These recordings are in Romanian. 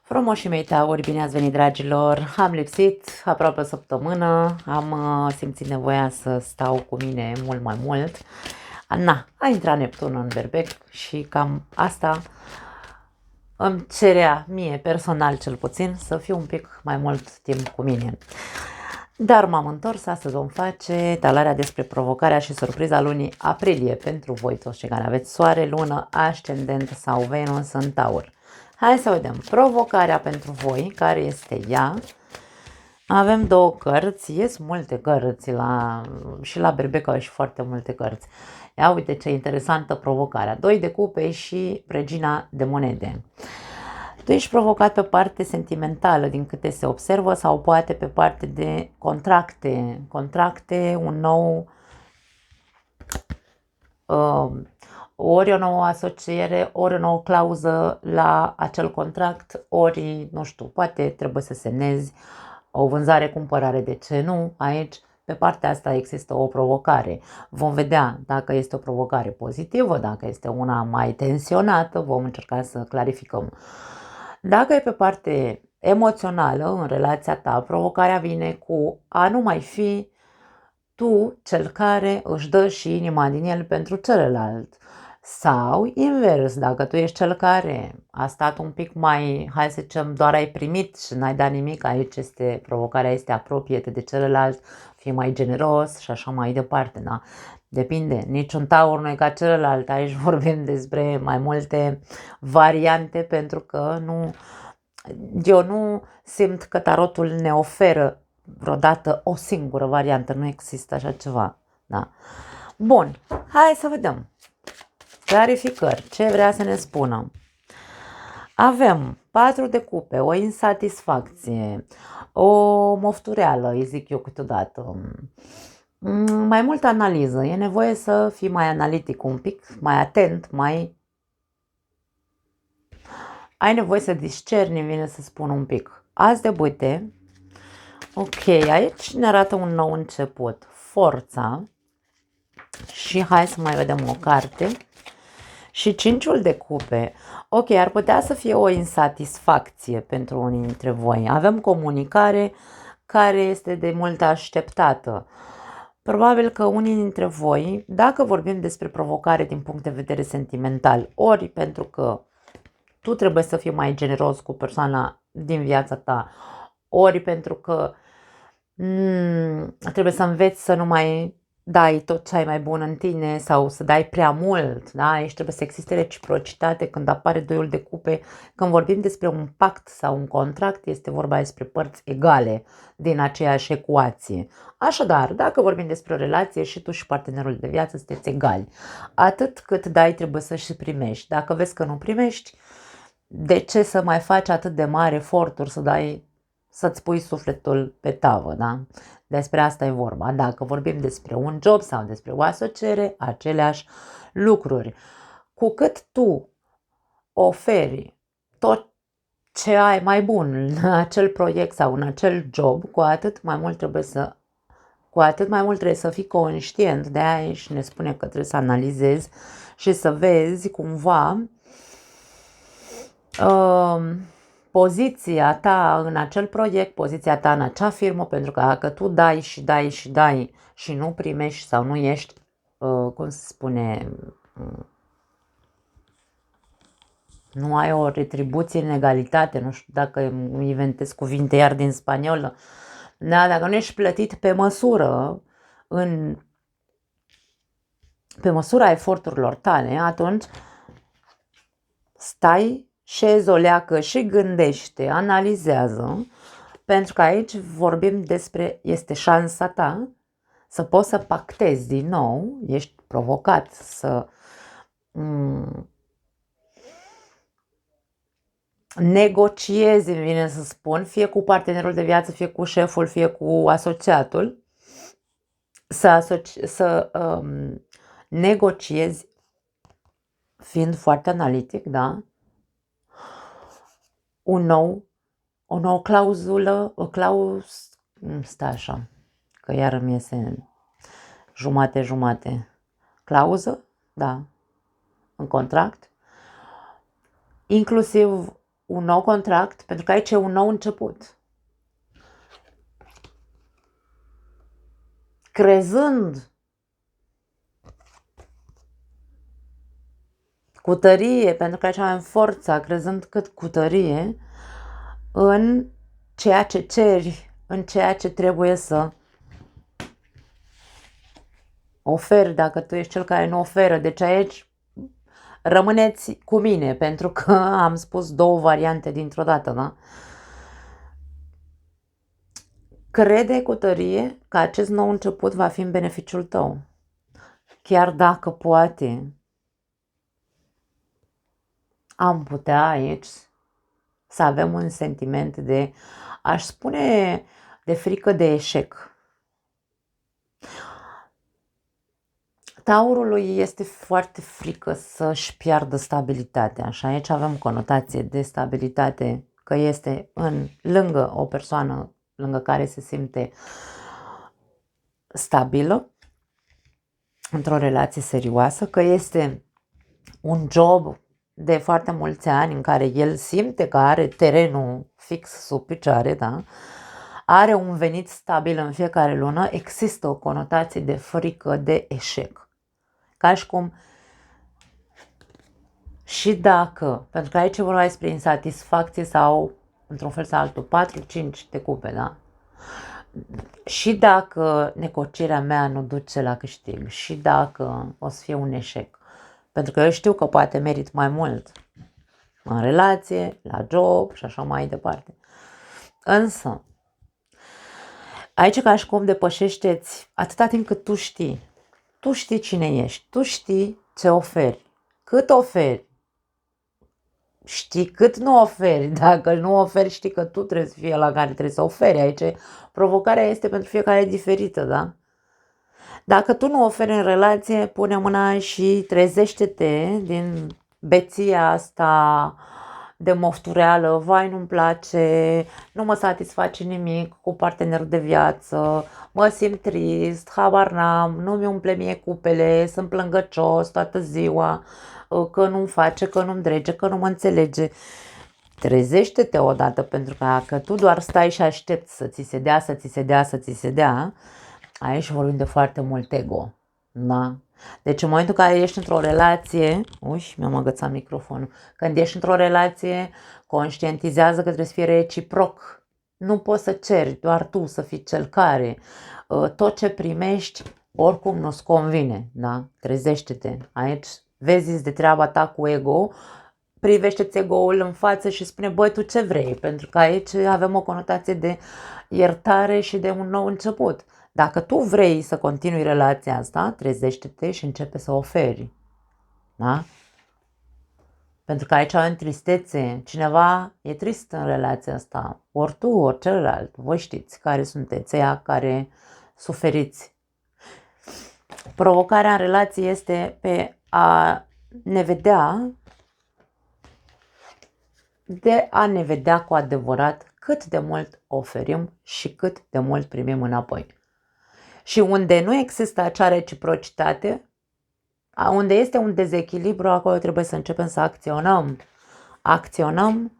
Frumoșii mei tauri, bine ați venit, dragilor! Am lipsit aproape o săptămână, am simțit nevoia să stau cu mine mult mai mult. A intrat Neptun în berbec și cam asta îmi cerea mie, personal cel puțin, să fiu un pic mai mult timp cu mine. Dar m-am întors, astăzi vom face talarea despre provocarea și surpriza lunii aprilie pentru voi toți cei care aveți soare, lună, ascendent sau Venus în taur. Hai să vedem provocarea pentru voi, care este ea. Avem două cărți, ies multe cărți și la berbec au și foarte multe cărți. Ia uite ce interesantă provocarea. 2 de cupe și regina de monede. Tu ești provocat pe parte sentimentală, din câte se observă, sau poate pe parte de contracte, un nou, ori o nouă asociere, ori o nouă clauză la acel contract, ori, nu știu, poate trebuie să semnezi o vânzare-cumpărare, de ce nu? Aici, pe partea asta există o provocare. Vom vedea dacă este o provocare pozitivă, dacă este una mai tensionată, vom încerca să clarificăm. Dacă e pe parte emoțională în relația ta, provocarea vine cu a nu mai fi tu cel care își dă și inima din el pentru celălalt. Sau invers, dacă tu ești cel care a stat un pic mai, hai să zicem, doar ai primit și n-ai dat nimic, aici provocarea este apropie-te de celălalt, fii mai generos și așa mai departe, da? Depinde, niciun taur nu e ca celălalt, aici vorbim despre mai multe variante pentru că eu nu simt că tarotul ne oferă vreodată o singură variantă, nu există așa ceva, da? Bun, hai să vedem. Clarificări, ce vrea să ne spună? Avem 4 de cupe, o insatisfacție, o moftureală, îi zic eu câteodată, mai multă analiză, e nevoie să fii mai analitic un pic, mai atent, ai nevoie să discerni, vine să spun un pic. As de bâte, ok, aici ne arată un nou început, forța, și hai să mai vedem o carte. Și 5-ul de cupe, ok, ar putea să fie o insatisfacție pentru unii dintre voi. Avem comunicare care este de mult așteptată. Probabil că unii dintre voi, dacă vorbim despre provocare din punct de vedere sentimental, ori pentru că tu trebuie să fii mai generos cu persoana din viața ta, ori pentru că trebuie să înveți să nu mai dai tot ce ai mai bun în tine sau să dai prea mult, da? Aici trebuie să existe reciprocitate când apare 2-ul de cupe. Când vorbim despre un pact sau un contract, este vorba despre părți egale din aceeași ecuație. Așadar, dacă vorbim despre o relație, și tu și partenerul de viață sunteți egali. Atât cât dai trebuie să și primești. Dacă vezi că nu primești, de ce să mai faci atât de mari eforturi să-ți pui sufletul pe tavă, da? Despre asta e vorba. Dacă vorbim despre un job sau despre o asociere, aceleași lucruri. Cu cât tu oferi tot ce ai mai bun în acel proiect sau în acel job, cu atât mai mult trebuie să fii conștient. De aia aici ne spune că trebuie să analizezi și să vezi cumva poziția ta în acel proiect, poziția ta în acea firmă, pentru că dacă tu dai și dai și dai și nu primești sau nu ești, cum se spune, nu ai o retribuție în egalitate, nu știu dacă îmi inventez cuvinte iar din spaniolă, da, dacă nu ești plătit pe măsură, pe măsura eforturilor tale, atunci stai, șezi o leacă și gândește, analizează, pentru că aici vorbim despre, este șansa ta să poți să pactezi din nou, ești provocat să negociezi, îmi vine să spun, fie cu partenerul de viață, fie cu șeful, fie cu asociatul, să negociezi fiind foarte analitic, da? O nouă clauzulă, stai așa, că iar îmi iese jumate. Clauză, da, în contract, inclusiv un nou contract, pentru că aici e un nou început. Crezând cu tărie, pentru că aici avem forța, crezând cât cu tărie în ceea ce ceri, în ceea ce trebuie să oferi, dacă tu ești cel care nu oferă. Deci aici rămâneți cu mine, pentru că am spus două variante dintr-o dată, da? Crede cu tărie că acest nou început va fi în beneficiul tău. Chiar dacă poate am putea aici să avem un sentiment de, aș spune, de frică de eșec. Taurului este foarte frică să-și piardă stabilitatea și aici avem conotație de stabilitate, că este lângă o persoană lângă care se simte stabilă, într-o relație serioasă, că este un job de foarte mulți ani în care el simte că are terenul fix sub picioare, da? Are un venit stabil în fiecare lună, există o conotație de frică de eșec. Ca și cum și dacă, pentru că aici e vorba despre insatisfacție sau, într-un fel sau altul, 4-5 de cupe, da? Și dacă negocierea mea nu duce la câștig, și dacă o să fie un eșec, pentru că eu știu că poate merit mai mult în relație, la job și așa mai departe. Însă, aici ca și cum depășește-ți atâta timp cât tu știi cine ești, tu știi ce oferi, cât oferi, știi cât nu oferi. Dacă nu oferi, știi că tu trebuie să fie la care trebuie să oferi. Aici provocarea este pentru fiecare diferită, da? Dacă tu nu oferi în relație, pune mâna și trezește-te din beția asta de moftureală, vai, nu-mi place, nu mă satisface nimic cu partenerul de viață, mă simt trist, habar n-am, nu mi umple mie cupele, sunt plângăcios toată ziua, că nu-mi face, că nu-mi drege, că nu mă înțelege. Trezește-te odată, pentru că dacă tu doar stai și aștepți să ți se dea, să ți se dea, să ți se dea, aici vorbim de foarte mult ego, da? Deci în momentul în care ești într-o relație, mi-am agățat microfonul, când ești într-o relație, conștientizează că trebuie să fie reciproc. Nu poți să ceri doar tu să fii cel care tot ce primești oricum nu-ți convine, da? Trezește-te. Aici vezi de treaba ta cu ego, privește-ți ego-ul în față și spune, băi, tu ce vrei? Pentru că aici avem o conotație de iertare și de un nou început. Dacă tu vrei să continui relația asta, trezește-te și începe să oferi. Da? Pentru că aici avem tristețe. Cineva e trist în relația asta. Ori tu, ori celălalt. Voi știți care sunteți ăia care suferiți. Provocarea în relație este pe a ne vedea, de a ne vedea cu adevărat cât de mult oferim și cât de mult primim înapoi. Și unde nu există acea reciprocitate, unde este un dezechilibru, acolo trebuie să începem să acționăm. Acționăm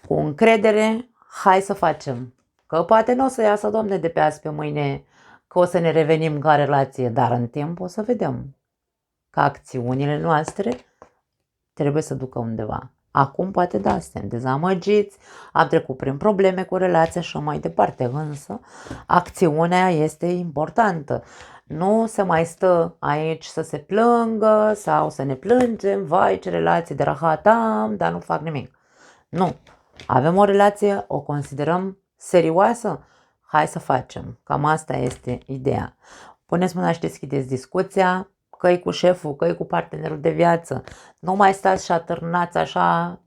cu încredere, hai să facem. Că poate nu o să iasă, Doamne, de pe azi pe mâine, că o să ne revenim ca relație, dar în timp o să vedem că acțiunile noastre trebuie să ducă undeva. Acum poate da, suntem dezamăgiți, am trecut prin probleme cu relația și mai departe, însă acțiunea este importantă. Nu se mai stă aici să se plângă sau să ne plângem, vai ce relație de rahat am, dar nu fac nimic. Nu, avem o relație, o considerăm serioasă, hai să facem. Cam asta este ideea. Puneți mâna și deschideți discuția, că-i cu șeful, că-i cu partenerul de viață. Nu mai stați și atârnați așa,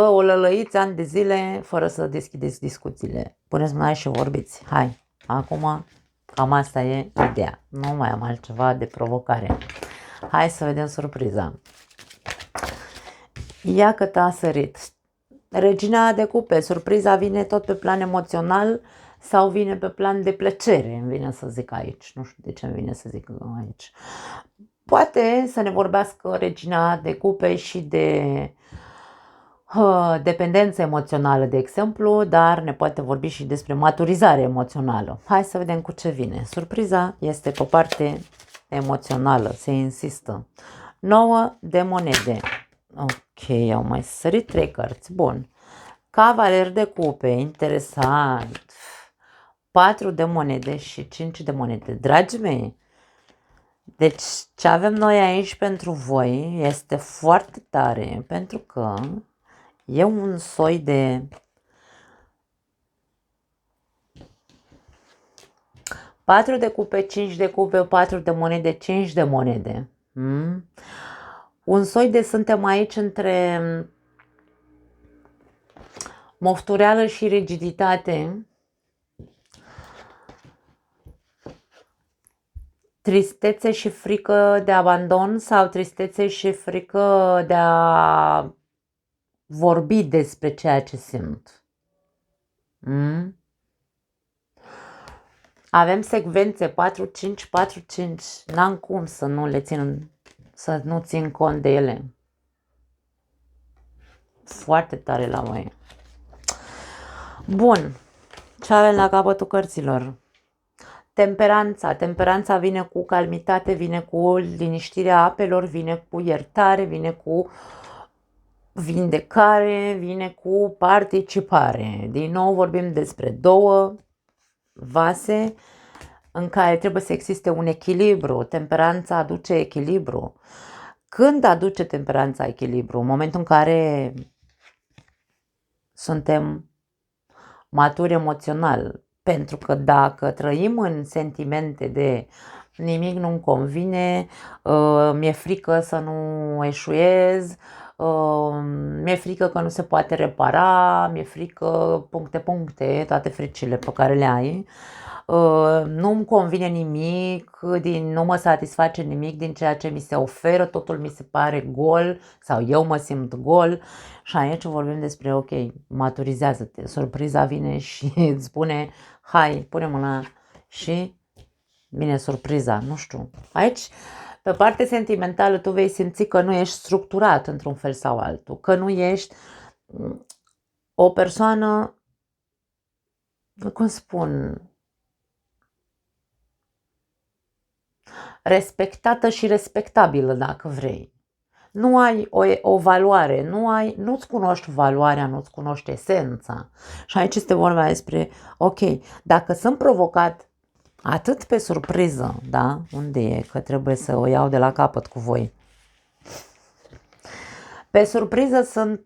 o lălăiți ani de zile fără să deschideți discuțiile. Puneți mâna și vorbiți. Hai, acum cam asta e ideea. Nu mai am altceva de provocare. Hai să vedem surpriza. Ia că t-a sărit. Regina de cupe, surpriza vine tot pe plan emoțional sau vine pe plan de plăcere, îmi vine să zic aici. Nu știu de ce îmi vine să zic aici. Poate să ne vorbească regina de cupe și de Dependență emoțională, de exemplu, dar ne poate vorbi și despre maturizare emoțională. Hai să vedem cu ce vine. Surpriza este pe parte emoțională, se insistă. 9 de monede. Ok, au mai sărit 3 cărți. Bun. Cavaler de cupe, interesant. 4 de monede și 5 de monede. Dragii mei, deci ce avem noi aici pentru voi este foarte tare, pentru că e un soi de 4 de cupe, 5 de cupe, 4 de monede, 5 de monede. Un soi de suntem aici între moftureală și rigiditate, tristețe și frică de abandon sau tristețe și frică de a vorbi despre ceea ce simt. Avem secvențe 4-5, 4-5. N-am cum să nu le țin, să nu țin cont de ele. Foarte tare la voi. Bun. Ce avem la capătul cărților? Temperanța. Temperanța vine cu calmitate, vine cu liniștirea apelor, vine cu iertare, vine cu vindecare, vine cu participare. Din nou vorbim despre două vase în care trebuie să existe un echilibru. Temperanța aduce echilibru. Când aduce temperanța echilibru? În momentul în care suntem maturi emoțional. Pentru că dacă trăim în sentimente de nimic nu-mi convine, mi-e frică să nu eșuez, mi-e frică că nu se poate repara, mi-e frică puncte, toate fricile pe care le ai. Nu-mi convine nimic, nu mă satisface nimic din ceea ce mi se oferă, totul mi se pare gol sau eu mă simt gol. Și aici vorbim despre, ok, maturizează-te, surpriza vine și îți spune, hai, pune mâna și vine surpriza, nu știu. Aici, pe parte sentimentală, tu vei simți că nu ești structurat într-un fel sau altul, că nu ești o persoană, cum spun, respectată și respectabilă, dacă vrei. Nu ai o valoare, nu-ți cunoști valoarea, nu-ți cunoști esența. Și aici este vorba despre, ok, dacă sunt provocat atât pe surpriză, da? Unde e? Că trebuie să o iau de la capăt cu voi. Pe surpriză sunt,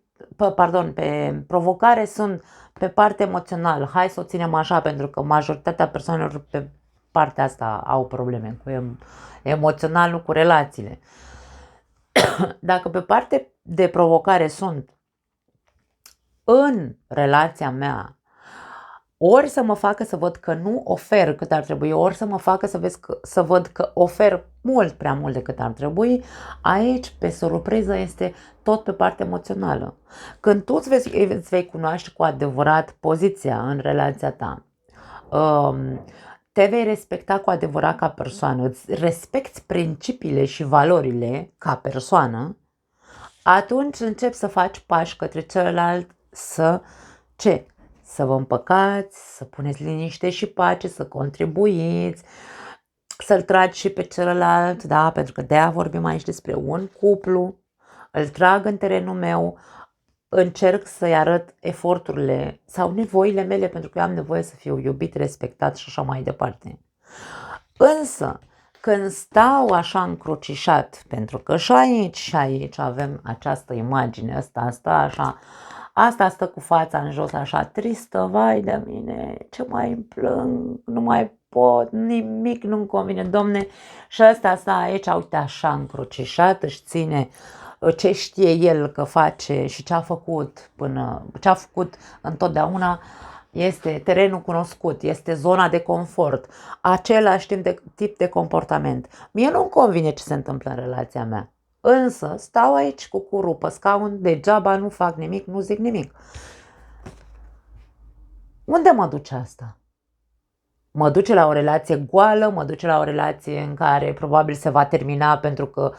pe provocare sunt pe partea emoțională. Hai să o ținem așa, pentru că majoritatea persoanelor pe partea asta au probleme cu emoționalul, cu relațiile. Dacă pe parte de provocare sunt în relația mea, ori să mă facă să văd că nu ofer cât ar trebui, ori să mă facă să văd că ofer mult prea mult decât ar trebui, aici pe surpriză este tot pe partea emoțională. Când tu îți vei cunoaște cu adevărat poziția în relația ta, te vei respecta cu adevărat ca persoană, îți respecti principiile și valorile ca persoană, atunci începi să faci pași către celălalt să vă împăcați, să puneți liniște și pace, să contribuiți, să-l tragi și pe celălalt, da? Pentru că de-aia vorbim aici despre un cuplu, îl trag în terenul meu, încerc să-i arăt eforturile sau nevoile mele, pentru că eu am nevoie să fiu iubit, respectat și așa mai departe. Însă, când stau așa încrucișat, pentru că și aici avem această imagine, asta așa, asta stă cu fața în jos așa tristă, vai de mine, ce mai îmi plâng, nu mai pot, nimic nu-mi convine, domne, și ăsta stă aici, uite așa încrucișat, își ține ce știe el că face și ce a făcut ce a făcut întotdeauna. Este terenul cunoscut, este zona de confort, același tip de comportament. Mie nu-mi convine ce se întâmplă în relația mea. Însă stau aici cu curul pe scaun, degeaba nu fac nimic, nu zic nimic. Unde mă duce asta? Mă duce la o relație goală, mă duce la o relație în care probabil se va termina, pentru că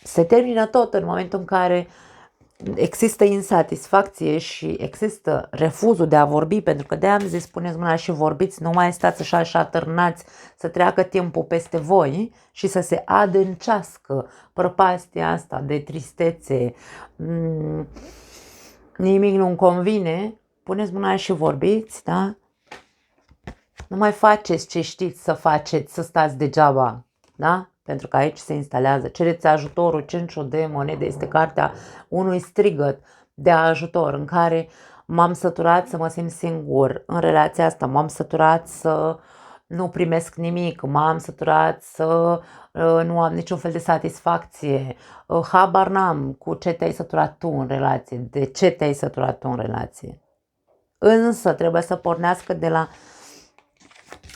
se termină tot în momentul în care există insatisfacție și există refuzul de a vorbi, pentru că de-aia am zis, puneți mâna și vorbiți, nu mai stați așa și atârnați să treacă timpul peste voi și să se adâncească prăpastia asta de tristețe, nimic nu-mi convine, puneți mâna și vorbiți, da? Nu mai faceți ce știți să faceți, să stați degeaba, da? Pentru că aici se instalează. Cereți ajutorul, 5 de monede este cartea unui strigăt de ajutor în care m-am săturat să mă simt singur în relația asta, m-am săturat să nu primesc nimic, m-am săturat să nu am niciun fel de satisfacție, habar n-am cu ce te-ai săturat tu în relație, de ce te-ai săturat tu în relație. Însă trebuie să pornească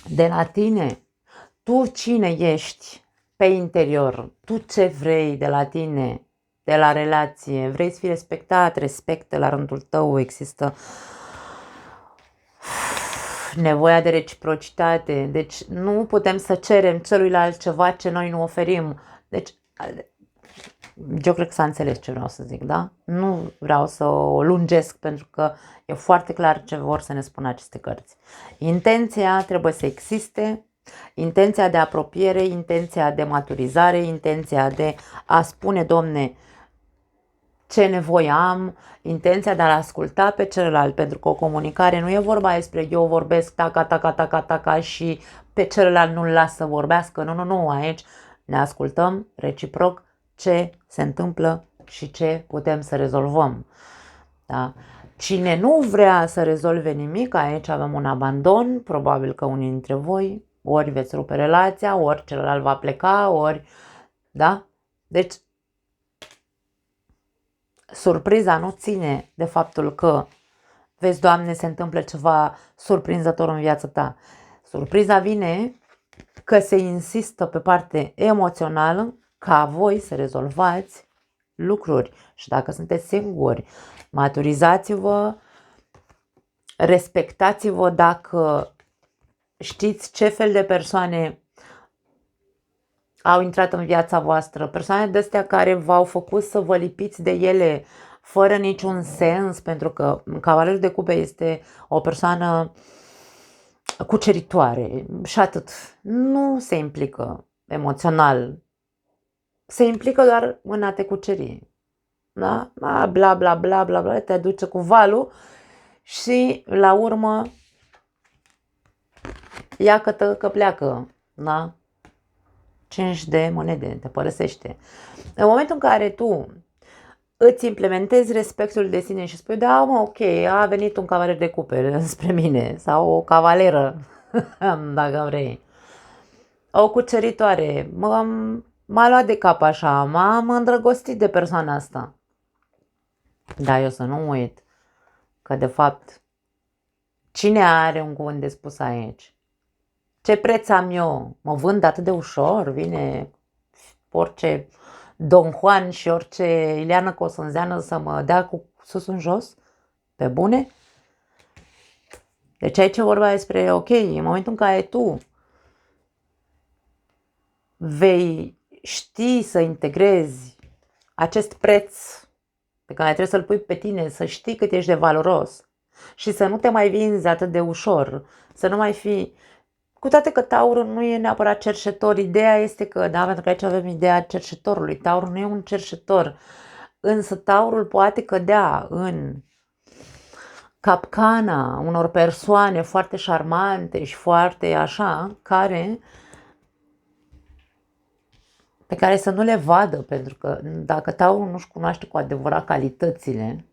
de la tine. Tu cine ești pe interior? Tu ce vrei de la tine, de la relație? Vrei să fii respectat? Respectă la rândul tău. Există nevoia de reciprocitate. Deci nu putem să cerem celuilalt ceva ce noi nu oferim. Deci eu cred că s-a înțeles ce vreau să zic, da? Nu vreau să o lungesc pentru că e foarte clar ce vor să ne spună aceste cărți. Intenția trebuie să existe, intenția de apropiere, intenția de maturizare, intenția de a spune, Domne, ce nevoie am, intenția de a-l asculta pe celălalt, pentru că o comunicare nu e vorba despre eu vorbesc taca, taca, taca, taca și pe celălalt nu-l las să vorbească. Nu, aici ne ascultăm reciproc ce se întâmplă și ce putem să rezolvăm. Da? Cine nu vrea să rezolve nimic, aici avem un abandon, probabil că unii dintre voi ori veți rupe relația, ori celălalt va pleca, ori, da? Deci, surpriza nu ține de faptul că, vezi, Doamne, se întâmplă ceva surprinzător în viața ta. Surpriza vine că se insistă pe parte emoțională ca voi să rezolvați lucruri. Și dacă sunteți singuri, maturizați-vă, respectați-vă dacă știți ce fel de persoane au intrat în viața voastră, persoane de-astea care v-au făcut să vă lipiți de ele fără niciun sens, pentru că Cavalerul de Cupe este o persoană cuceritoare și atât. Nu se implică emoțional, se implică doar în a te cuceri. Da? Bla, bla, bla, bla, bla, te duce cu valul și la urmă ia-că-tă că pleacă. Da? 5 de monede, te părăsește. În momentul în care tu îți implementezi respectul de sine și spui, da, mă, ok, a venit un cavaler de cupe spre mine sau o cavaleră, dacă vrei, o cuceritoare, m-a luat de cap așa, m-am îndrăgostit de persoana asta. Dar eu să nu uit că, de fapt, cine are un cuvânt de spus aici? Ce preț am eu? Mă vând atât de ușor? Vine orice Don Juan și orice Ileana Cosânzeană să mă dea cu sus în jos? Pe bune? Deci aici e vorba despre, ok, în momentul în care tu vei ști să integrezi acest preț pe care trebuie să-l pui pe tine, să știi cât ești de valoros și să nu te mai vinzi atât de ușor, să nu mai fii... Cu toate că taurul nu e neapărat cerșetor, ideea este că, da, pentru că aici avem ideea cerșetorului, taurul nu e un cerșetor, însă taurul poate cădea în capcana unor persoane foarte șarmante și foarte așa, pe care să nu le vadă, pentru că dacă taurul nu-și cunoaște cu adevărat calitățile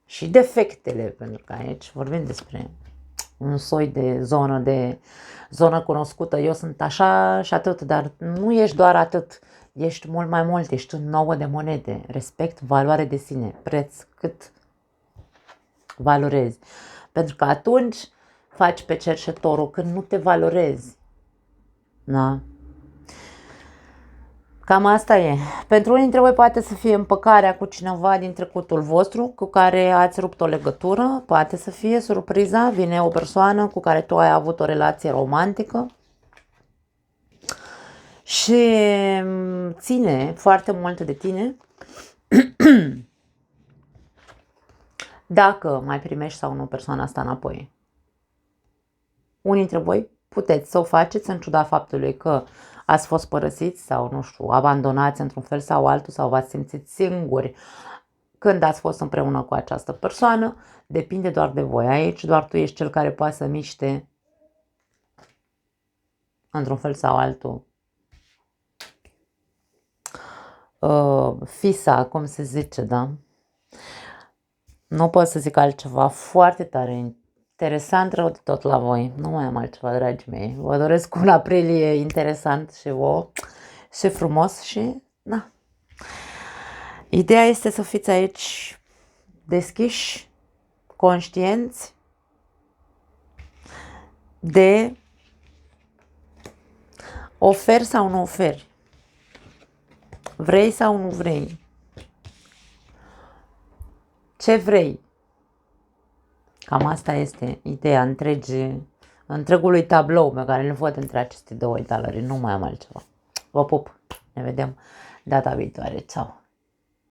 și defectele, pentru că aici vorbim despre un soi de zonă cunoscută, eu sunt așa și atât, dar nu ești doar atât, ești mult mai mult, ești un 9 de monede, respect, valoare de sine, preț, cât valorezi. Pentru că atunci faci pe cerșetorul când nu te valorezi. Da? Cam asta e. Pentru unii dintre voi poate să fie împăcarea cu cineva din trecutul vostru cu care ați rupt o legătură, poate să fie surpriza, vine o persoană cu care tu ai avut o relație romantică și ține foarte mult de tine dacă mai primești sau nu persoana asta înapoi. Unii dintre voi puteți să o faceți în ciuda faptului că ați fost părăsiți sau, nu știu, abandonați într-un fel sau altul sau v-ați simțit singuri când ați fost împreună cu această persoană. Depinde doar de voi. Aici doar tu ești cel care poate să miște într-un fel sau altul. Fisa, cum se zice, da? Nu pot să zic altceva. Foarte tare interesant, rău de tot la voi. Nu mai am altceva, dragii mei. Vă doresc un aprilie interesant și vouă și frumos și na. Ideea este să fiți aici deschiși, conștienți de oferi sau nu oferi. Vrei sau nu vrei. Ce vrei. Cam asta este ideea întregului tablou pe care îl văd între aceste două etalări. Nu mai am altceva. Vă pup. Ne vedem data viitoare. Ceau!